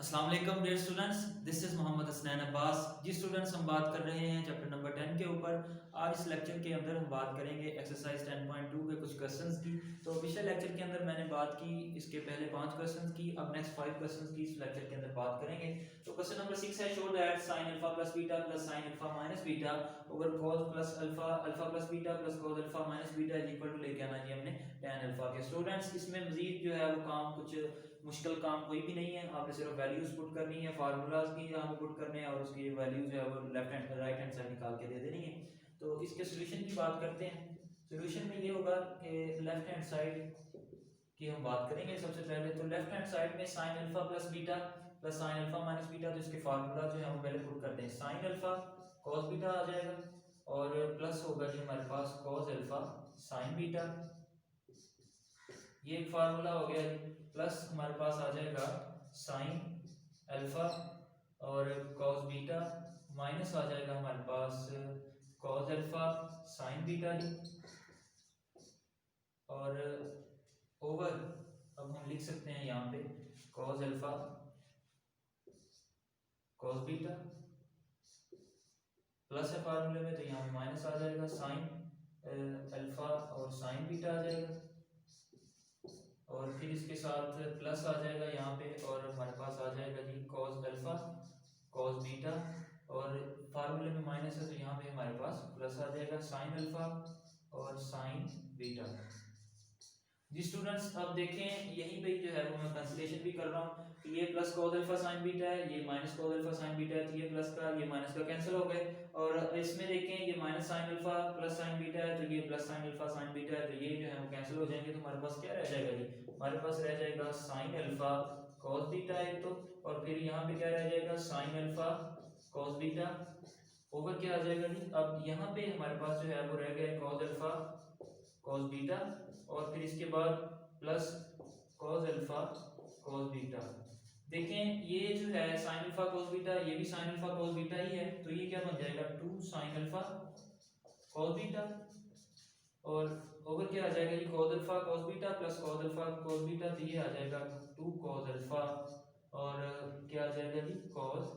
अस्सलाम वालेकुम dear students, this is Mohammad Hasnain Abbas. जी स्टूडेंट्स, हम बात कर रहे हैं चैप्टर नंबर 10 के ऊपर। आज इस लेक्चर के अंदर हम बात करेंगे एक्सरसाइज 10.2 के कुछ क्वेश्चंस की। तो पिछले लेक्चर के अंदर मैंने बात की इसके पहले 5 क्वेश्चंस की, अब नेक्स्ट 5 क्वेश्चंस की इस लेक्चर के अंदर बात करेंगे। तो क्वेश्चन नंबर 6 है, show that sin alpha plus beta plus sin alpha minus beta over cos plus alpha alpha plus beta plus cos alpha minus beta is equal to लेके आना जी हमने tan अल्फा के। स्टूडेंट्स, इसमें मजीद जो है वो काम कुछ मुश्किल काम कोई भी नहीं है, आपने सिर्फ वैल्यूज पुट करनी है, फार्मूलाज की यहाँ पे पुट करने हैं और उसकी वैल्यूज है वो left hand right hand side निकाल के दे देनी है। तो इसके सोल्यूशन की बात करते हैं। सोल्यूशन में ये होगा कि लेफ्ट हैंड साइड की हम बात करेंगे सबसे पहले। तो लेफ्ट हैंड साइड में sine alpha plus beta plus sine alpha minus beta, तो इसके फार्मूला जो है वो पहले पुट करते हैं। साइन अल्फा कॉस बीटा आ जाएगा और प्लस होगा जी हमारे पास कॉस अल्फा साइन बीटा, ये एक फार्मूला हो गया। प्लस हमारे पास आ जाएगा साइन अल्फा और कॉस बीटा, माइनस आ जाएगा हमारे पास कॉस अल्फा साइन बीटा और ओवर अब हम लिख सकते हैं यहाँ पे cos alpha cos beta, plus है फार्मूले में तो यहाँ पे माइनस आ जाएगा साइन अल्फा और साइन बीटा आ जाएगा और फिर इसके साथ प्लस आ जाएगा यहाँ पे और हमारे पास आ जाएगा जी कॉस अल्फा कॉस बीटा और फार्मूले में माइनस है तो यहाँ पे हमारे पास प्लस आ जाएगा साइन अल्फा और साइन बीटा। जी स्टूडेंट्स, अब देखें यहीं पे जो है वो मैं कैंसिलेशन भी कर रहा हूँ कि ये plus cos alpha sign beta है, ये minus cos alpha sign beta है, तो ये प्लस का ये माइनस का कैंसिल हो गए। और इसमें देखें ये minus sine alpha plus sign beta है तो ये plus sine alpha sign beta है, तो ये जो है वो कैंसिल हो जाएंगे। तो हमारे पास क्या रह जाएगा जी, हमारे पास रह जाएगा साइन अल्फा कॉस बीटा एक तो, और फिर यहाँ पे क्या रह जाएगा sine alpha cos beta over क्या आ जाएगा जी। अब यहाँ पे हमारे पास जो है वो रह गया कॉस अल्फा कॉस बीटा और फिर इसके बाद plus cos alpha cos beta. देखें ये जो है साइन अल्फा कॉस बीटा, ये भी साइन अल्फा कॉस बीटा ही है, तो ये क्या बन जाएगा 2 साइन अल्फा कॉस बीटा और ओवर क्या आ जाएगा ये cos alpha cos beta plus cos alpha cos beta, तो ये आ जाएगा 2 कॉस अल्फा और क्या आ जाएगा जी कॉस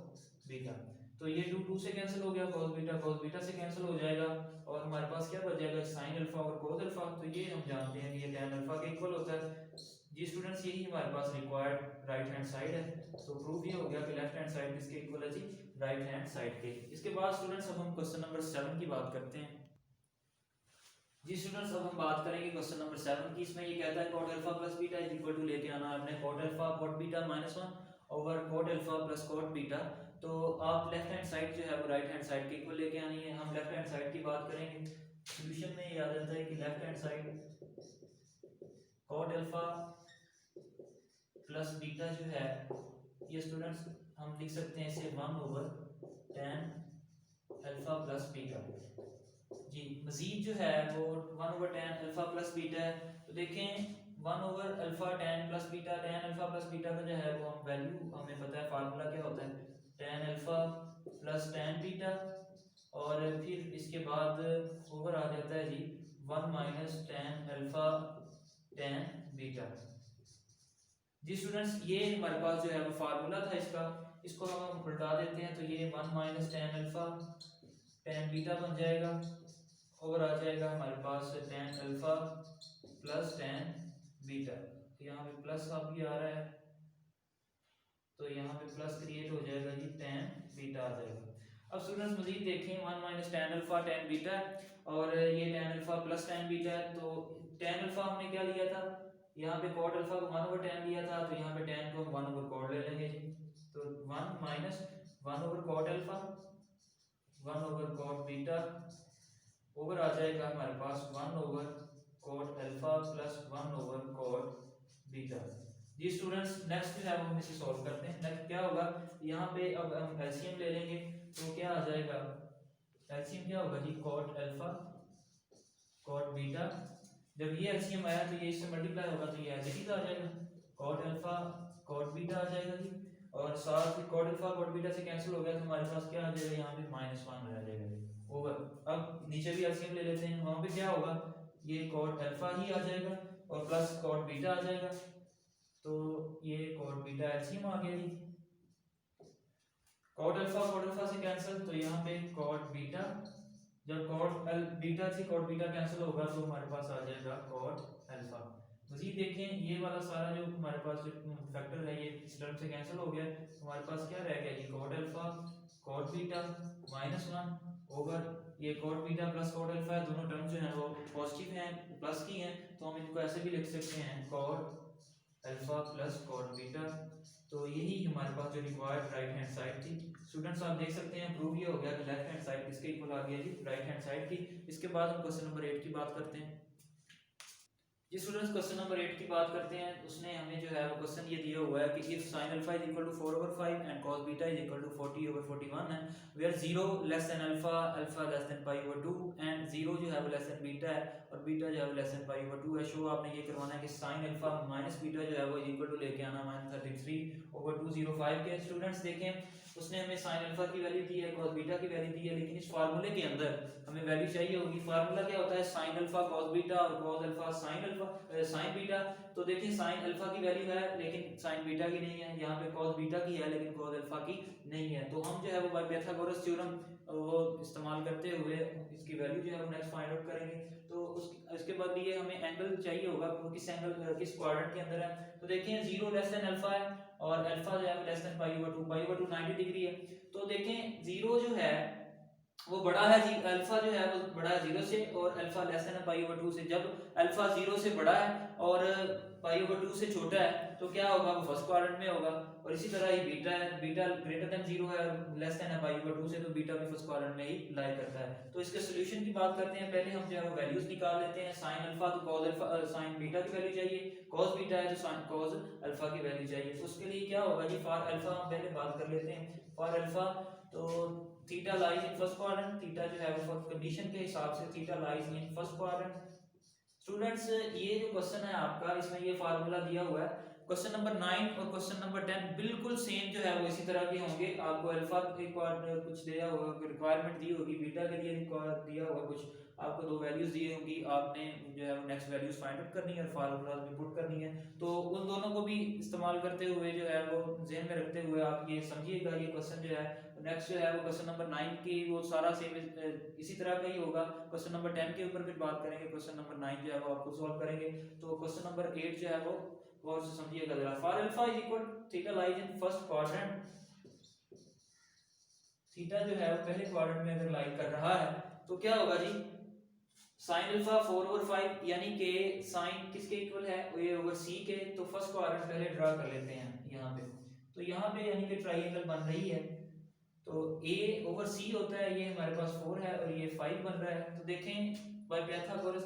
बीटा। तो ये 2 से कैंसिल हो गया, कॉस बीटा से कैंसिल हो जाएगा और हमारे पास क्या बच जाएगा साइन अल्फा और कॉस अल्फा, तो ये हम जानते हैं कि ये tan अल्फा के इक्वल होता है। जी स्टूडेंट्स, यही हमारे पास रिक्वायर्ड राइट हैंड साइड है। तो प्रूफ ये हो गया कि लेफ्ट हैंड साइड किसके इक्वल है जी, राइट हैंड साइड के। इसके बाद स्टूडेंट्स अब हम क्वेश्चन नंबर 7 की बात करते हैं। जी स्टूडेंट्स, अब हम बात करेंगे क्वेश्चन नंबर 7 की। इसमें ये कहता है cot alpha plus beta is equal to लेके आना आपने cot alpha cot beta -1 over cot alpha plus cot beta. तो आप लेफ्ट हैंड साइड जो है वो राइट हैंड साइड के इक्वल लेके आनी है। हम लेफ्ट हैंड साइड की बात करेंगे। सॉल्यूशन में ये आ जाता है कि left hand side cot alpha plus beta जो है ये स्टूडेंट्स हम लिख सकते हैं इसे 1 over tan alpha plus beta. जी मजीद जो है वो 1 over tan alpha plus beta है, तो देखें 1 over alpha tan plus beta, tan alpha plus beta का जो है वो हम वैल्यू हमें पता है फार्मूला क्या होता है tan alpha plus tan beta और फिर इसके बाद ओवर आ जाता है जी 1 minus tan alpha tan beta. जी स्टूडेंट्स, ये हमारे पास जो है वो फार्मूला था इसका, इसको हम उल्टा देते हैं तो ये 1 minus tan alpha tan beta बन जाएगा और आ जाएगा हमारे पास tan alpha plus tan beta. तो यहाँ पे प्लस अब भी आ रहा है तो यहाँ पे प्लस क्रिएट हो जाएगा जी tan बीटा आ जाएगा। अब स्टूडेंट्स मजीद देखें 1 minus tan alpha tan beta और ये tan alpha plus tan beta है। तो tan अल्फा हमने क्या लिया था, यहाँ पे cot अल्फा को 1 ओवर tan लिया था, तो यहाँ पे tan को हम 1 ओवर cot ले लेंगे जी। तो 1 minus 1 over cot alpha 1 over cot beta over आ जाएगा हमारे पास 1 over cot alpha plus 1 over cot beta. जी स्टूडेंट्स, नेक्स्ट जो है वो हम इसे सॉल्व करते हैं। नेक्स्ट क्या होगा, यहाँ पे अब हम एलसीएम ले लेंगे तो क्या आ जाएगा, एलसीएम क्या होगा जी cot अल्फा cot बीटा। जब ये एलसीएम आया तो ये इससे मल्टीप्लाई होगा तो ये एज इट इज आ जाएगा cot अल्फा cot बीटा आ जाएगा जी और साथ ही cot अल्फा cot बीटा से कैंसिल हो गया तो हमारे पास क्या आ जाएगा, यहाँ पे -1 रह जाएगा जी ओवर। अब नीचे भी एलसीएम ले लेते हैं, वहां पे क्या होगा ये cot अल्फा ही आ जाएगा और प्लस cot बीटा आ जाएगा, तो ये cot बीटा एलसीएम आ गया जी। कॉट अल्फा से कैंसिल, तो यहाँ पे कॉट बीटा, जब कॉट बीटा से कॉट बीटा कैंसिल होगा तो हमारे पास आ जाएगा कॉट अल्फा। मजीद देखें ये वाला सारा जो हमारे पास फैक्टर है ये इस टर्म से कैंसिल हो गया, हमारे पास क्या रह गया जी, cot alpha cot beta -1 over ये cot beta plus cot alpha है, दोनों टर्म जो है वो पॉजिटिव हैं, प्लस की हैं, तो हम इनको ऐसे भी लिख सकते हैं cot alpha plus cot beta. तो यही हमारे पास जो रिक्वायर्ड राइट हैंड साइड थी। स्टूडेंट्स आप देख सकते हैं प्रूव ये हो गया कि लेफ्ट हैंड साइड किसके इक्वल आ गया जी, राइट हैंड साइड की। इसके बाद हम क्वेश्चन नंबर 8 की बात करते हैं जी। स्टूडेंट्स क्वेश्चन नंबर 8 की बात करते हैं, उसने हमें जो है वो क्वेश्चन ये दिया हुआ है कि if sin alpha is equal to 4/5 and cos beta is equal to 40/41 है, where 0 less than alpha, alpha less than π/2 and 0 जो है वो लेस देन बीटा है और बीटा जो है वो लेस देन π/2 है। शो आपने ये करवाना है कि sin अल्फा माइनस बीटा जो है वो इक्वल टू लेके आना -33/205 के। स्टूडेंट्स देखें उसने हमें sin अल्फा की वैल्यू दी है, cos बीटा की वैल्यू दी है, लेकिन इस फार्मूले के अंदर हमें वैल्यू चाहिए होगी। फार्मूला क्या होता है, sin अल्फा cos बीटा और cos अल्फा sin बीटा। तो देखिए sin अल्फा की वैल्यू है लेकिन sin बीटा की नहीं है, यहाँ पे cos बीटा की है लेकिन cos अल्फा की नहीं है। तो हम जो है वो बाय पाइथागोरस थ्योरम वो इस्तेमाल करते हुए इसकी वैल्यू जो है वो नेक्स्ट फाइंड आउट करेंगे। तो उसके बाद ये हमें एंगल चाहिए होगा, किस एंगल किस क्वाड्रेंट के अंदर है। तो देखिए 0 लेस देन अल्फा है और अल्फा जो है लेस देन π/2 90 डिग्री है। तो देखें 0 जो है वो बड़ा है जी, अल्फा जो है वो बड़ा है 0 से और अल्फा लेस देन π/2 से। जब अल्फा 0 से बड़ा है और π/2 से छोटा है तो क्या होगा, वो फर्स्ट क्वाड्रेंट में होगा। और इसी तरह ही बीटा है, बीटा ग्रेटर देन 0 है और लेस देन है π/2 से, तो बीटा भी फर्स्ट क्वाड्रेंट में ही लाई करता है। तो इसके सॉल्यूशन की बात करते हैं, पहले हम जो है वो वैल्यूज निकाल लेते हैं। sin अल्फा तो cos अल्फा sin बीटा की वैल्यू चाहिए, cos बीटा है तो sin cos अल्फा की वैल्यू चाहिए। तो उसके लिए क्या होगा जी, फॉर अल्फा हम पहले बात कर लेते हैं। फॉर अल्फा तो theta lies in first quadrant, theta जो है वो कंडीशन के हिसाब से theta lies in first quadrant. Students ये जो क्वेश्चन है आपका इसमें ये फार्मूला दिया हुआ है। क्वेश्चन नंबर 9 और क्वेश्चन नंबर 10 बिल्कुल सेम जो है वो इसी तरह के होंगे। आपको अल्फा कुछ दिया होगा, रिक्वायरमेंट दी होगी, बीटा के लिए दिया होगा कुछ, आपको दो वैल्यूज दी होंगी, आपने जो है वो नेक्स्ट वैल्यूज फाइंड आउट करनी है और फार्मूला में पुट करनी है। तो उन दोनों को भी इस्तेमाल करते हुए जो है वो ज़हन में रखते हुए आप ये समझिएगा ये क्वेश्चन जो है नेक्स्ट जो है वो क्वेश्चन नंबर 9 की वो सारा सेम इसी तरह का ही होगा। क्वेश्चन नंबर 10 के ऊपर फिर बात करेंगे, क्वेश्चन नंबर 9 जो है वो आपको सॉल्व करेंगे। तो क्वेश्चन नंबर 8 जो है वो गौर से समझिएगा जरा। For alpha is equal theta lies in first quadrant, theta जो है वो पहले क्वाड्रेंट में अगर लाई कर रहा है तो क्या होगा जी, sin अल्फा 4/5 यानी कि sin किसके इक्वल है, ये ओवर c के। तो फर्स्ट क्वाड्रेंट पहले ड्रा कर लेते हैं यहाँ पे। तो यहाँ पे यानी कि ट्रायंगल बन रही है, तो a ओवर c होता है, ये हमारे पास 4 है और ये 5 बन रहा है। तो देखें बाय पाइथागोरस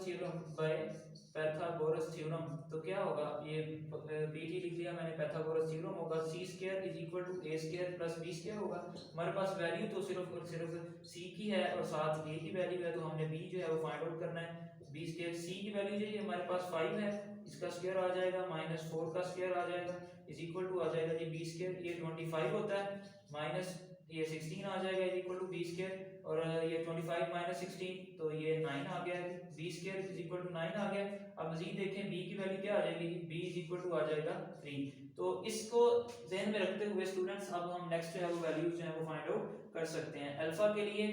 थ्योरम तो क्या होगा, ये पीटी लिख लिया मैंने, पाइथागोरस थ्योरम होगा c² is equal to a² plus b² होगा। हमारे पास वैल्यू तो सिर्फ और सिर्फ c की है और साथ a की वैल्यू है, तो हमने b जो है वो फाइंड आउट करना है। b² c की वैल्यू जो है हमारे पास 5 है, इसका स्क्वायर आ जाएगा -4 का स्क्वायर आ जाएगा इज इक्वल टू आ जाएगा जी b², ये 25 होता है, माइनस ये 16 आ जाएगा इज इक्वल टू b² और ये 25 माइनस 16 तो ये 9 आ गया, b² इज इक्वल टू 9 आ गया। अब मजीद देखें b की वैल्यू क्या आ जाएगी, b इज इक्वल टू आ जाएगा 3। तो इसको ध्यान में रखते हुए स्टूडेंट्स अब हम नेक्स्ट जो है वो वैल्यूज जो है वो फाइंड आउट कर सकते हैं। अल्फा के लिए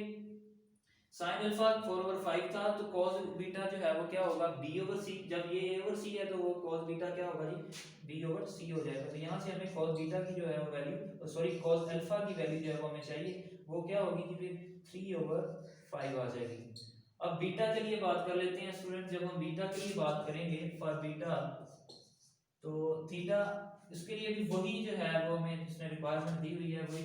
sin अल्फा 4/5 था, तो cos बीटा जो है वो क्या होगा, b/c। जब ये a/c है तो वो cos बीटा क्या होगा जी, b/c हो जाएगा। तो यहाँ से हमें cos बीटा की जो है वो वैल्यू सॉरी cos अल्फा की वैल्यू जो है वो हमें चाहिए, वो क्या होगी जी, फिर 3/5 आ जाएगी। अब बीटा के लिए बात कर लेते हैं स्टूडेंट। जब हम बीटा के लिए बात करेंगे फॉर बीटा तो थीटा, इसके लिए भी वही जो है वो हमें इसने रिक्वायरमेंट दी हुई है वही।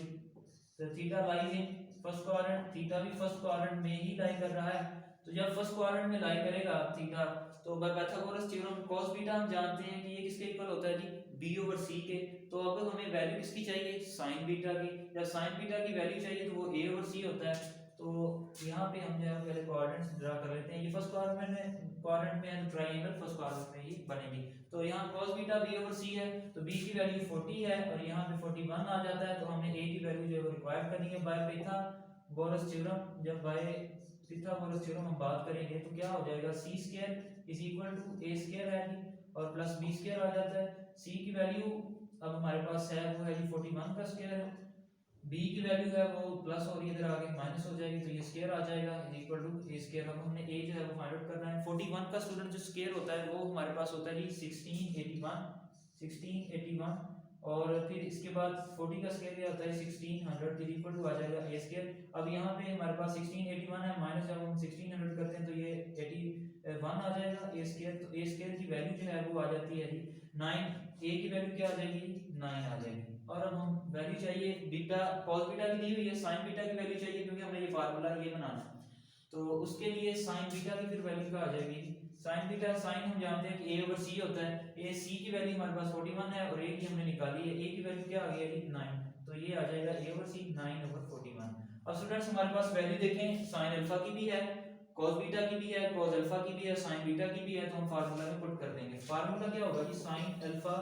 तो theta lies in first quadrant, theta भी फर्स्ट क्वाड्रेंट में ही लाई कर रहा है। तो जब फर्स्ट क्वाड्रेंट में लाई करेगा थीटा तो bye Pythagoras theorem cos beta हम जानते हैं कि ये किसके इक्वल होता है जी, b/c के। तो अब हमें वैल्यू किसकी चाहिए, sin बीटा की। जब sin बीटा की वैल्यू चाहिए तो वो a/c होता है। तो यहाँ पे हम जो है पहले कोऑर्डिनेट्स ड्रा कर लेते हैं। ये फर्स्ट क्वाड्रेंट में है, ट्रायंगल फर्स्ट क्वाड्रेंट में ही बनेगी। तो यहाँ cos बीटा b/c है, तो b की वैल्यू 40 है और यहाँ पे 41 आ जाता है। तो हमने a की वैल्यू जो है वो रिक्वायर करनी है बाय पाइथागोरस थ्योरम। जब बाय पाइथागोरस थ्योरम हम बात करेंगे तो क्या हो जाएगा, c² is equal to a² है जी और प्लस b² आ जाता है। c की वैल्यू अब हमारे पास है वो है जी 41 का स्क्वायर है बी की वैल्यू है वो प्लस और इधर आगे माइनस हो जाएगी, तो ये स्क्वायर आ जाएगा इक्वल टू ए स्क्वायर। अब हमने ए जो है वो फाइंड आउट करना है। 41 का स्टूडेंट जो स्क्वायर होता है वो हमारे पास होता है जी 1681 और फिर इसके बाद 40 का स्क्वायर क्या होता है 1600, फिर इक्वल टू आ जाएगा ए स्क्वायर। अब यहाँ पे हमारे पास 1681 है, माइनस जब हम 1600 करते हैं तो ये 81 आ जाएगा ए स्क्वायर। तो ए स्क्वायर की वैल्यू जो है वो आ जाती है जी 9। ए की वैल्यू क्या आ जाएगी 9 आ जाएगी। और अब हम वैल्यू चाहिए बीटा कॉस बीटा की दी हुई है, साइन बीटा की वैल्यू चाहिए क्योंकि हमने ये फार्मूला ये बनाना है। तो उसके लिए साइन बीटा की फिर वैल्यू क्या आ जाएगी, साइन बीटा साइन हम जानते हैं कि ए ओवर सी होता है। ए सी की वैल्यू हमारे पास 41 है और ए की हमने निकाली है, ए की वैल्यू क्या आ गई है 9, तो ये आ जाएगा ए ओवर सी 9 ओवर 41। अब स्टूडेंट्स हमारे पास वैल्यू देखें, साइन अल्फा की भी है, cos बीटा की भी है, cos अल्फा की भी है, sin बीटा की भी है, तो हम फार्मूला में पुट कर देंगे। फार्मूला क्या होगा कि sin alpha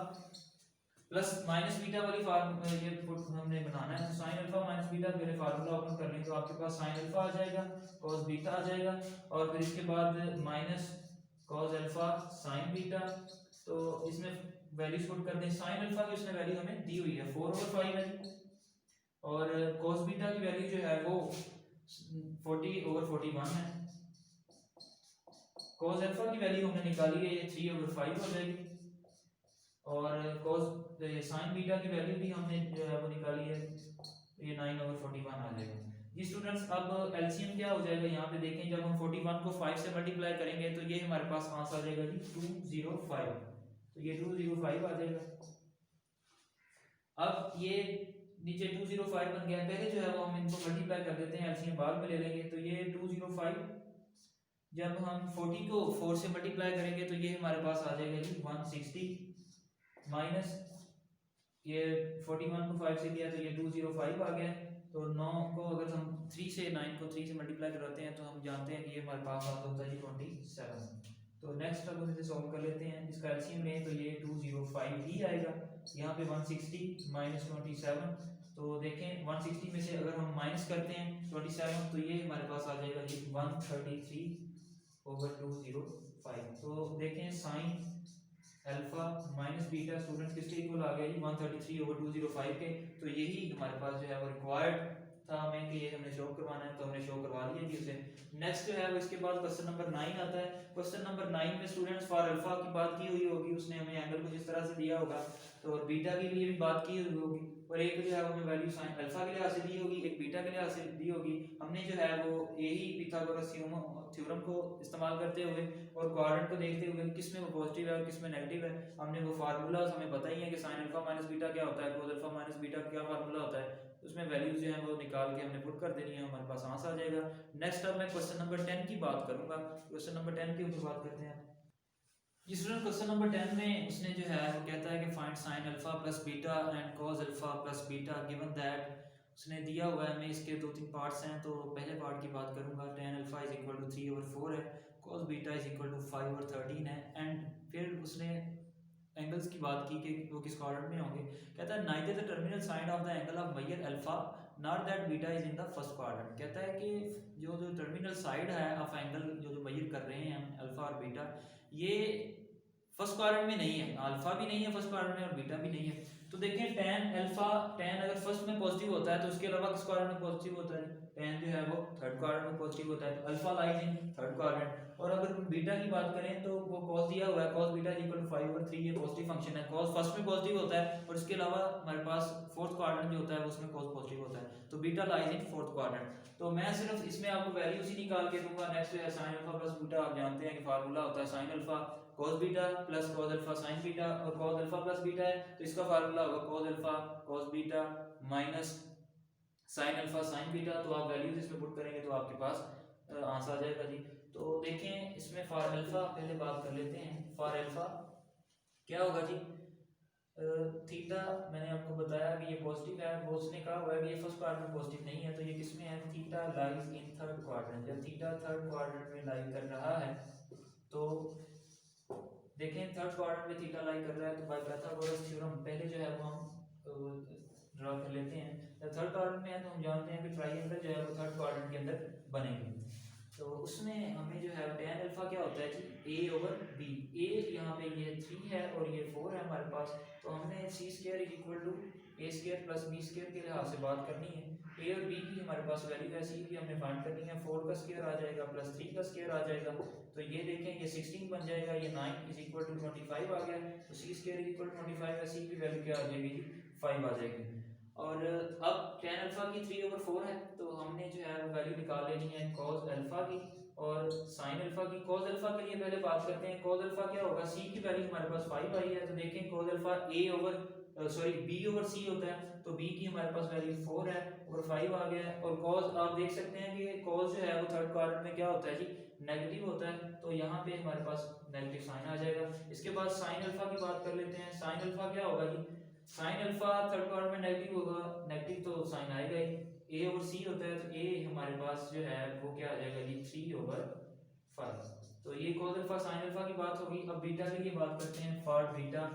plus minus beta वाली फार्मूला ये पुट हमने बनाना है। तो sin अल्फा माइनस बीटा मेरे फार्मूला ओपन कर लें तो आपके पास sin अल्फा आ जाएगा, cos बीटा आ जाएगा और फिर इसके बाद minus cos alpha sin beta. तो इसमें वैल्यूज पुट कर दें। sin अल्फा की उसने वैल्यू हमें दी हुई है 4/5 है और cos बीटा की वैल्यू जो है वो 40/41 है। cos अल्फा की वैल्यू हमने निकाली है, ये 3/5 हो जाएगी और cos sin बीटा की वैल्यू भी हमने जो है वो निकाली है, ये 9/41 आ जाएगा। जी स्टूडेंट्स, अब एलसीएम क्या हो जाएगा यहाँ पे देखें, जब हम 41 को 5 से मल्टीप्लाई करेंगे तो ये हमारे पास आंसर आ जाएगा जी 205, तो ये 205 आ जाएगा। अब ये नीचे 205 बन गया, पहले जो है वो हम इनको मल्टीप्लाई कर देते हैं, एलसीएम बाद में ले लेंगे। तो ये 205 जब हम 40 को 4 से मल्टीप्लाई करेंगे तो ये हमारे पास आ जाएगा जी 160 माइनस ये 41 को 5 से किया तो ये 205 आ गया। तो 9 को अगर हम 3 से 9 को 3 से मल्टीप्लाई कराते हैं तो हम जानते हैं कि ये हमारे पास आता होता है जी 27। तो नेक्स्ट अब इसे सॉल्व कर लेते हैं, इसका एलसीएम लें तो ये 205 ही आएगा। यहाँ पे 160 माइनस 27, तो देखें 160 में से अगर हम माइनस करते हैं 27 तो ये हमारे पास आ जाएगा जी 133/205। तो देखें sine alpha minus beta students किसके इक्वल आ गया जी 133/205 के। तो यही हमारे पास जो है वो रिक्वायर्ड था हमें कि ये हमने शो करवाना है, तो हमने शो करवा दिया जी उसे। नेक्स्ट जो है वो इसके बाद क्वेश्चन नंबर 9 आता है। क्वेश्चन नंबर 9 में स्टूडेंट्स फॉर अल्फा की बात की हुई होगी, उसने हमें एंगल कुछ इस तरह से दिया होगा, तो और बीटा के लिए भी बात की हुई होगी और एक जो है वो हमें वैल्यू साइन अल्फा के लिहाज से दी होगी, एक बीटा के लिहाज से दी होगी। हमने जो है वो यही पिथागोरस थ्योरम को इस्तेमाल करते हुए और क्वाड्रेंट को देखते हुए किसमें वो पॉजिटिव है और किसमें नेगेटिव है, हमने वो फार्मूलाज हमें पता ही है कि साइन अल्फा माइनस बीटा क्या होता है, cos अल्फा माइनस बीटा क्या फार्मूला होता है, उसमें वैल्यूज जो है वो निकाल के हमने पुट कर देनी है, हमारे पास आंसर आ जाएगा। नेक्स्ट अब मैं क्वेश्चन नंबर 10 की बात करूंगा। क्वेश्चन नंबर 10 के ऊपर बात करते हैं। इस क्वेश्चन नंबर 10 में उसने जो है वो कहता है कि find sine alpha plus beta and cos alpha plus beta given that, उसने दिया हुआ है हमें, इसके 2-3 पार्ट्स हैं। तो पहले पार्ट की बात करूंगा, tan alpha is equal to 3/4 है, cos beta is equal to 5/13 है एंड फिर उसने एंगल्स की बात की कि वो किस क्वाड्रेंट में होंगे। कहता है neither the terminal side of the angle of measure alpha not that beta is in the first quadrant. कहता है कि जो जो टर्मिनल साइड है ऑफ एंगल जो जो मेजर कर रहे हैं हम अल्फा और बीटा, ये फर्स्ट क्वाड्रेंट में नहीं है, अल्फा भी नहीं है फर्स्ट क्वाड्रेंट में और बीटा भी नहीं है। तो देखिए tan अल्फा, tan अगर फर्स्ट में पॉजिटिव होता है तो उसके अलावा किस क्वाड्रेंट में पॉजिटिव होता है, tan जो है वो थर्ड क्वाड्रेंट में पॉजिटिव होता है, alpha lies in third quadrant. और अगर बीटा की बात करें तो वो cos दिया हुआ है, cos बीटा इक्वल टू 5/3, ये पॉजिटिव फंक्शन है, cos फर्स्ट में पॉजिटिव होता है और इसके अलावा हमारे पास फोर्थ क्वाड्रेंट जो होता है उसमें cos पॉजिटिव होता है, तो beta lies in fourth quadrant. तो मैं सिर्फ इसमें आपको वैल्यूज ही निकाल के दूंगा। नेक्स्ट है sin अल्फा प्लस बीटा, आप जानते हैं कि फार्मूला होता है sin alpha cos beta plus cos alpha sin beta, और cos अल्फा प्लस बीटा है तो इसका फार्मूला होगा cos alpha cos beta minus sin alpha sin beta. तो आप वैल्यूज इसमें पुट करेंगे तो आपके पास आंसर आ जाएगा जी। तो देखें इसमें फॉर अल्फा पहले बात कर लेते हैं। फॉर अल्फा क्या होगा जी, थीटा मैंने आपको बताया कि ये पॉजिटिव है, वो उसने कहा हुआ है कि ये फर्स्ट क्वाड्रेंट में पॉजिटिव नहीं है, तो ये किसमें है, theta lies in third quadrant. जब थीटा थर्ड क्वाड्रेंट में लाई कर रहा है तो देखें थर्ड क्वाड्रेंट में थीटा लाई कर रहा है तो बाय पाइथागोरस थ्योरम पहले जो है वो हम ड्रा कर लेते हैं। जब थर्ड क्वाड्रेंट में है तो हम जानते हैं कि ट्राइंगल जो है वो थर्ड क्वाड्रेंट के अंदर बनेंगे। तो उसमें हमें जो है tan अल्फा क्या होता है जी a/b, a यहाँ पे ये 3 है और ये 4 है हमारे पास, तो हमने c² is equal to a square plus b square के लिहाज से बात करनी है। ए और बी की हमारे पास वैल्यू है, सी की हमने फाइंड करनी है। 4 का स्क्वायर आ जाएगा प्लस 3 का स्क्वायर आ जाएगा, तो ये देखें ये 16 बन जाएगा, ये 9 इज इक्वल टू 25 आ गया, तो सी स्क्वायर इज इक्वल टू 25 है, सी की वैल्यू क्या आ जाएगी, 5 आ जाएगी। और अब tan अल्फा की 3/4 है, तो हमने जो है वैल्यू निकाल लेनी है cos अल्फा की और sin अल्फा की। cos अल्फा के लिए पहले बात करते हैं, cos अल्फा क्या होगा, c की वैल्यू हमारे पास 5 आई है, तो देखें cos alpha b over c होता है, तो b की हमारे पास वैल्यू 4 है और 5 आ गया है। और cos आप देख सकते हैं कि cos जो है वो थर्ड क्वाड्रेंट में क्या होता है जी, नेगेटिव होता है, तो यहाँ पे हमारे पास नेगेटिव साइन आ जाएगा। इसके बाद sin अल्फा की बात कर लेते हैं। sin अल्फा क्या होगा जी, sin अल्फा थर्ड क्वाड्रेंट में नेगेटिव होगा, नेगेटिव तो साइन आएगा ही, a ओवर c होता है, तो a हमारे पास जो है वो क्या आ जाएगा जी, 3/5। तो ये cos अल्फा sin अल्फा की बात होगी। अब बीटा के लिए बात करते हैं, फॉर बीटा।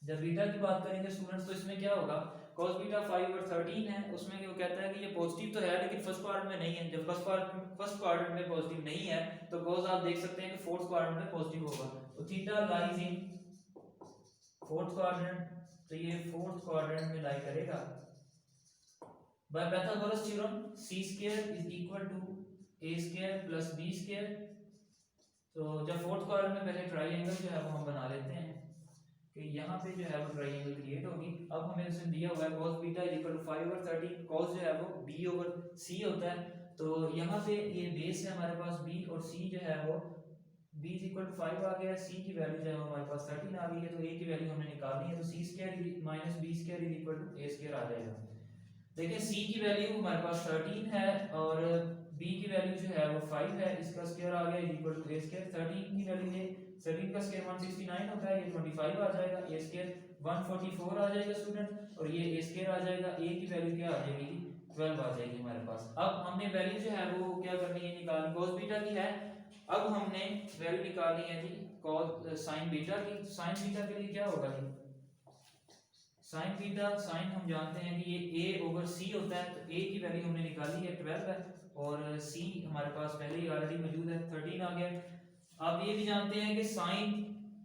जब बीटा की बात करेंगे स्टूडेंट्स, तो इसमें क्या होगा, cos बीटा 5/13 है, उसमें वो कहता है कि ये पॉजिटिव तो है लेकिन फर्स्ट क्वाड्रेंट में नहीं है। जब फर्स्ट क्वाड्रेंट में पॉजिटिव नहीं है तो cos आप देख सकते हैं कि फोर्थ क्वाड्रेंट में पॉजिटिव होगा, तो theta lies in fourth quadrant, तो ये फोर्थ क्वाड्रेंट में लाई करेगा। By Pythagoras theorem c square is equal to a square plus b square. तो जब फोर्थ क्वाड्रेंट में पहले ट्रायंगल जो है वो हम बना लेते हैं कि यहाँ पे जो है वो ट्रायंगल क्रिएट होगी। अब हमें इसमें दिया हुआ है cos beta is equal to 5/13, cos जो है वो b ओवर c होता है, तो यहाँ पे ये बेस है हमारे पास b और c जो है वो b इज इक्वल टू 5 आ गया, c की वैल्यू जो है हमारे पास 13 आ गई है, तो a की वैल्यू हमने निकालनी है, तो c square minus b square is equal to a square आ जाएगा। देखिए c की वैल्यू हमारे पास 13 है और b की वैल्यू जो है वो 5 है, इसका स्क्वायर आ गया is equal to a square. 13 की वैल्यू है, 13 का स्क्वायर 169 होता है, ये 25 आ जाएगा, a स्क्वायर 144 आ जाएगा स्टूडेंट, और ये a स्क्वायर आ जाएगा, a की वैल्यू क्या आ जाएगी, 12 आ जाएगी हमारे पास। अब हमने वैल्यू जो है वो क्या करनी है, निकालनी cos बीटा की है। अब हमने वैल्यू निकालनी है जी cos sin बीटा की। sin बीटा के लिए क्या होगा जी, sin बीटा, sin हम जानते हैं कि ये a ओवर c होता है, तो a की वैल्यू हमने निकाली है 12 है और c हमारे पास पहले ही ऑलरेडी मौजूद है 13 आ गया। आप ये भी जानते हैं कि sin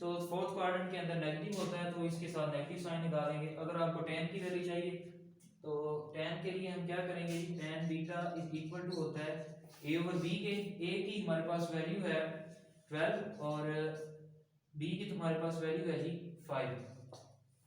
तो फोर्थ क्वाड्रेंट के अंदर नेगेटिव होता है, तो इसके साथ नेगेटिव साइन निकालेंगे। अगर आपको tan की वैल्यू चाहिए तो tan के लिए हम क्या करेंगे जी, tan beta is equal to होता है a ओवर b के। a की हमारे पास वैल्यू है 12 और b की तुम्हारे पास वैल्यू है जी 5,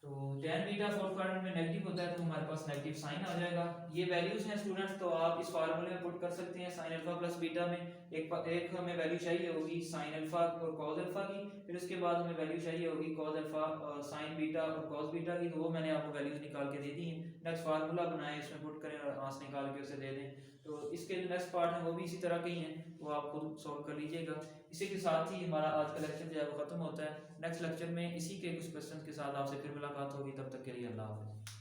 तो tan बीटा फोर्थ क्वाड्रेंट में नेगेटिव होता है, तो हमारे पास नेगेटिव साइन आ जाएगा। ये वैल्यूज हैं स्टूडेंट्स, तो आप इस फार्मूले में पुट कर सकते हैं sin अल्फा प्लस बीटा में। एक हमें वैल्यू चाहिए होगी sin अल्फा और cos अल्फा की, फिर उसके बाद हमें वैल्यू चाहिए होगी cos अल्फा और sin बीटा और cos बीटा की, तो वो मैंने आपको वैल्यूज निकाल के दे दी हैं। नेक्स्ट फार्मूला बनाएं, इसमें पुट करें और आंस निकाल के उसे दे दें। तो इसके जो नेक्स्ट पार्ट है वो भी इसी तरह के ही हैं, वो आप खुद सॉल्व कर लीजिएगा। इसी के साथ ही हमारा आज का लेक्चर जो है वो खत्म होता है। नेक्स्ट लेक्चर में इसी के कुछ क्वेश्चन के साथ आपसे फिर मुलाकात होगी, तब तक के लिए अल्लाह हाफ़िज़।